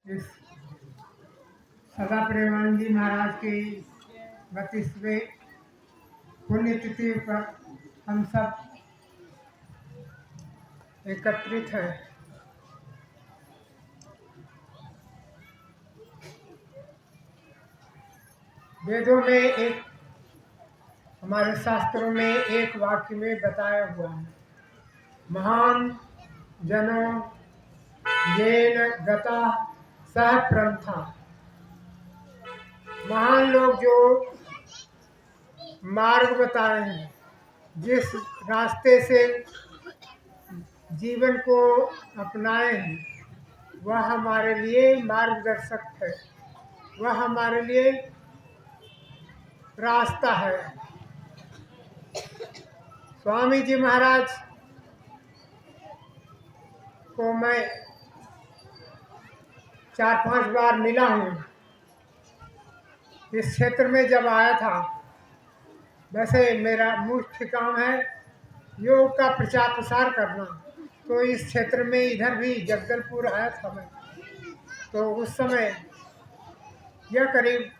इस सदा प्रेमानंद जी महाराज की 32वें पुण्यतिथि पर हम सब एकत्रित हैं। वेदों में एक हमारे शास्त्रों में एक वाक्य में बताया हुआ है, महान जनो येन गता सह प्रंथा। महान लोग जो मार्ग बताए हैं, जिस रास्ते से जीवन को अपनाए हैं, वह हमारे लिए मार्गदर्शक है, वह हमारे लिए रास्ता है। स्वामी जी महाराज को मैं 4-5 बार मिला हूँ। इस क्षेत्र में जब आया था, वैसे मेरा मुख्य काम है योग का प्रचार प्रसार करना, तो इस क्षेत्र में इधर भी जगदलपुर आया था मैं। तो उस समय यह करीब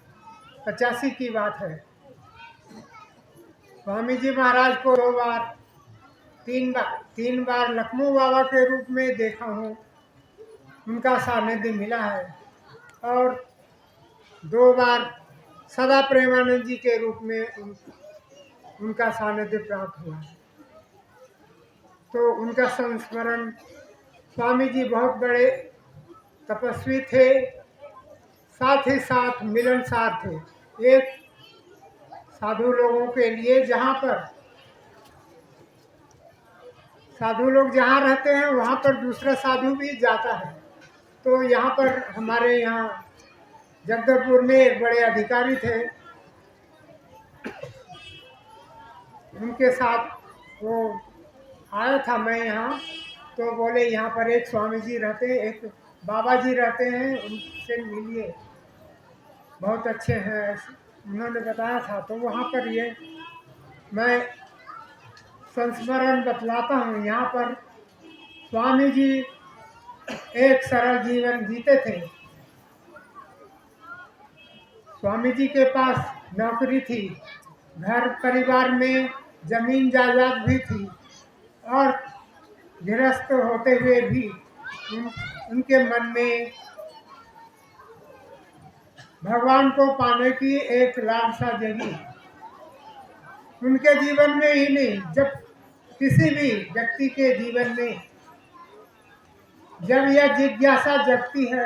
85 की बात है। स्वामी जी महाराज को 2 बार 3 बार लखनऊ बाबा के रूप में देखा हूँ, उनका सानिध्य मिला है, और 2 बार सदा प्रेमानंद जी के रूप में उनका सानिध्य प्राप्त हुआ है। तो उनका संस्मरण, स्वामी जी बहुत बड़े तपस्वी थे, साथ ही साथ मिलनसार थे। एक साधु लोगों के लिए, जहाँ पर साधु लोग जहाँ रहते हैं वहाँ पर दूसरा साधु भी जाता है। तो यहाँ पर हमारे यहाँ जगदलपुर में एक बड़े अधिकारी थे, उनके साथ वो आया था मैं यहाँ। तो बोले यहाँ पर एक स्वामी जी रहते हैं, एक बाबा जी रहते हैं, उनसे मिलिए, बहुत अच्छे हैं, उन्होंने बताया था। तो वहाँ पर ये मैं संस्मरण बतलाता हूँ। यहाँ पर स्वामी जी एक सरल जीवन जीते थे। स्वामी जी के पास नौकरी थी, घर परिवार में जमीन जायदाद भी थी, और गृहस्थ होते हुए भी उनके मन में भगवान को पाने की एक लालसा जगी। उनके जीवन में ही नहीं, जब किसी भी व्यक्ति के जीवन में जब यह जिज्ञासा जगती है,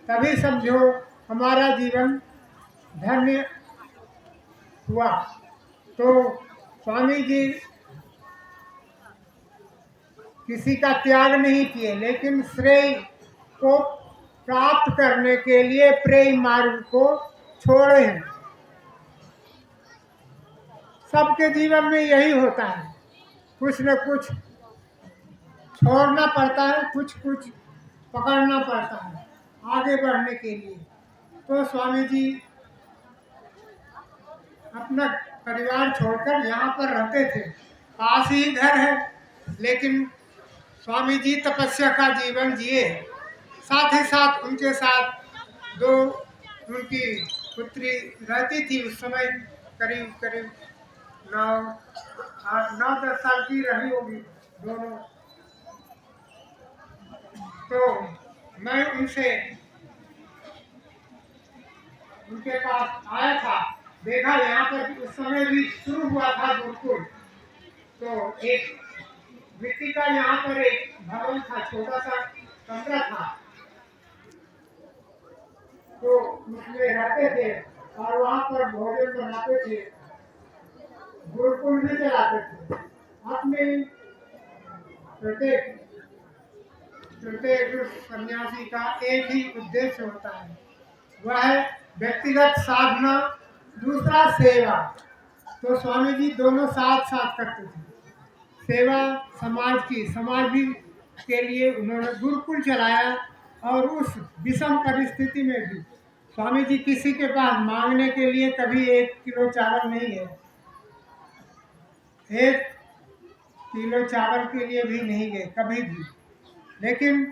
तभी समझो हमारा जीवन धन्य हुआ। तो स्वामी जी किसी का त्याग नहीं किए, लेकिन श्रेय को प्राप्त करने के लिए प्रेम मार्ग को छोड़े हैं। सबके जीवन में यही होता है, कुछ न कुछ छोड़ना पड़ता है, कुछ कुछ पकड़ना पड़ता है आगे बढ़ने के लिए। तो स्वामी जी अपना परिवार छोड़कर यहाँ पर रहते थे, पास ही घर है, लेकिन स्वामी जी तपस्या का जीवन जिए। साथ ही साथ उनके साथ 2 उनकी पुत्री रहती थी। उस समय करीब करीब 9-10 साल की रही होगी दोनों। तो मैं उनके पास आया था, देखा यहाँ पर उस समय भी शुरू हुआ था गुरुकुल। तो एक मिट्टी का यहाँ पर एक भवन था, छोटा सा कमरा था, तो उसमें रहते थे और वहाँ पर भोजन बनाते थे, गुरुकुल भी चलाते थे। अपने प्रत्येक सन्यासी का एक ही उद्देश्य होता है, वह है व्यक्तिगत साधना, दूसरा सेवा। तो स्वामी जी दोनों साथ साथ करते थे। सेवा समाज भी के लिए उन्होंने गुरुकुल चलाया, और उस विषम परिस्थिति में भी स्वामी जी किसी के पास मांगने के लिए कभी 1 किलो चावल नहीं है, 1 किलो चावल के लिए भी नहीं गए कभी भी। लेकिन